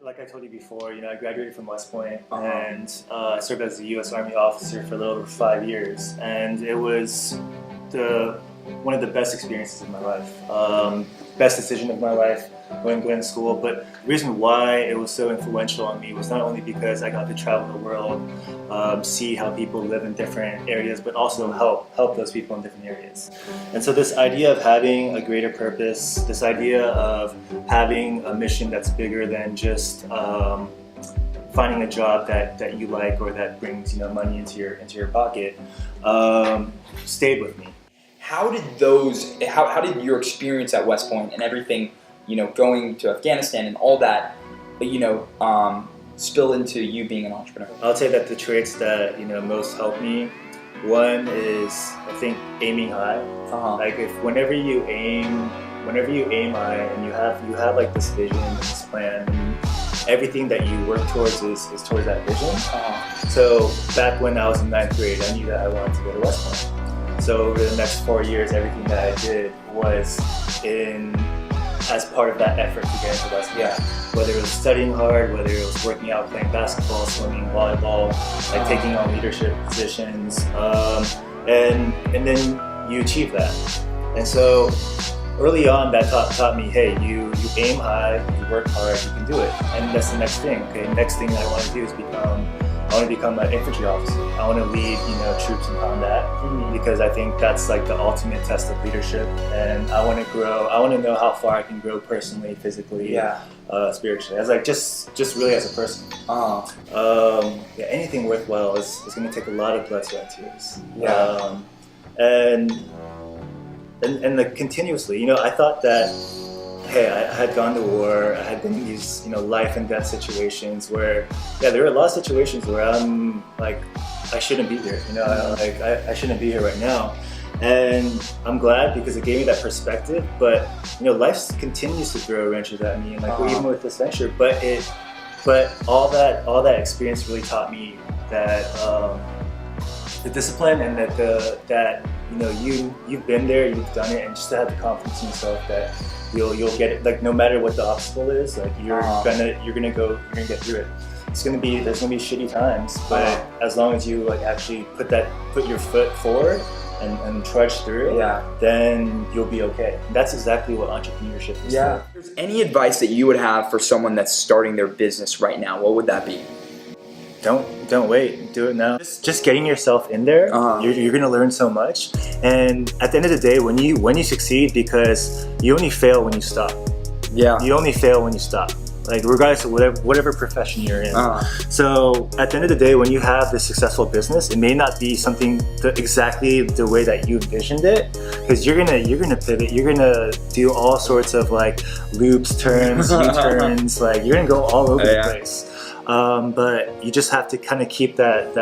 like I told you before, I graduated from West Point and I served as a U.S. Army officer for a little over 5 years, and it was one of the best experiences of my life, best decision of my life going to school. But the reason why it was so influential on me was not only because I got to travel the world, see how people live in different areas, but also help those people in different areas. And so this idea of having a greater purpose, this idea of having a mission that's bigger than just finding a job that you like or that brings money into your pocket, stayed with me. How did your experience at West Point and everything, going to Afghanistan and all that, spill into you being an entrepreneur? I would say that the traits that most help me, one is, I think, aiming high. Like whenever you aim high and you have like this vision and this plan, and everything that you work towards is towards that vision. So back when I was in 9th grade, I knew that I wanted to go to West Point. So over the next 4 years, everything that I did was as part of that effort to get into West Point. Yeah. Whether it was studying hard, whether it was working out, playing basketball, swimming, volleyball, like taking on leadership positions, and then you achieve that. And so early on, that taught me, hey, you aim high, you work hard, you can do it. And that's the next thing. Okay, next thing that I want to do is become an infantry officer. I want to lead, troops in combat, because I think that's like the ultimate test of leadership. And I want to grow. I want to know how far I can grow personally, physically, spiritually. As like just really as a person. Anything worthwhile is going to take a lot of blood, sweat, and tears. And like continuously, I thought that, hey, I had gone to war, I had been in these, life and death situations where, there were a lot of situations where I'm like, I shouldn't be here, I shouldn't be here right now. And I'm glad because it gave me that perspective, but, life continues to throw wrenches at me, and like even with this venture, but all that experience really taught me that, the discipline and that you've been there, you've done it, and just to have the confidence in yourself that you'll get it. Like no matter what the obstacle is, like you're gonna get through it. There's gonna be shitty times, but as long as you like actually put your foot forward and trudge through, then you'll be okay. And that's exactly what entrepreneurship is. Yeah. If there's any advice that you would have for someone that's starting their business right now, what would that be? Don't wait. Do it now. Just getting yourself in there, you're gonna learn so much. And at the end of the day, when you succeed, because you only fail when you stop. Yeah. You only fail when you stop. Like regardless of whatever profession you're in. So at the end of the day, when you have this successful business, it may not be something exactly the way that you envisioned it, because you're gonna pivot. You're gonna do all sorts of like loops, turns, U-turns. Like you're gonna go all over the place. But you just have to kind of keep that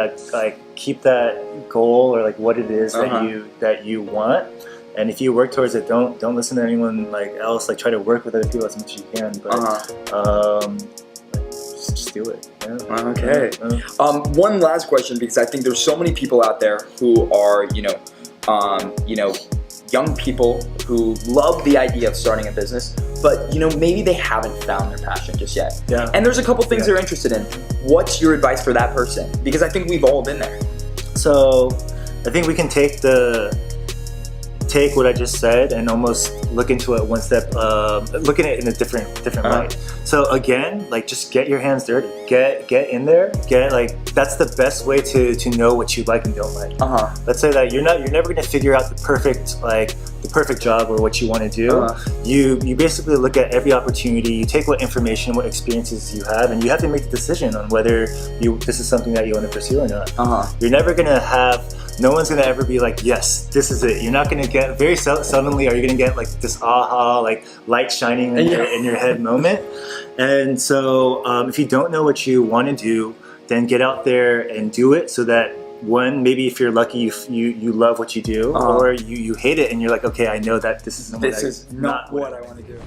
goal, or like what it is that you want. And if you work towards it, don't listen to anyone else. Like try to work with other people as much as you can. But just do it. Yeah. Okay. One last question, because I think there's so many people out there who are young people who love the idea of starting a business, but maybe they haven't found their passion just yet. Yeah. And there's a couple things they're interested in. What's your advice for that person? Because I think we've all been there. So I think we can take what I just said and almost look into it one step, look at it in a different light. So again, like just get your hands dirty, get in there, that's the best way to know what you like and don't like. Let's say that you're never gonna figure out the perfect job or what you want to do. You basically look at every opportunity, you take what information, what experiences you have, and you have to make the decision on whether this is something that you want to pursue or not. You're never gonna no one's gonna ever be like, yes, this is it. You're not gonna get, very seldomly are you gonna get like this aha, like light shining in your head moment. And so if you don't know what you want to do, then get out there and do it, so that one, maybe if you're lucky, you love what you do, or you hate it and you're like, okay, I know that this is not what I want to do.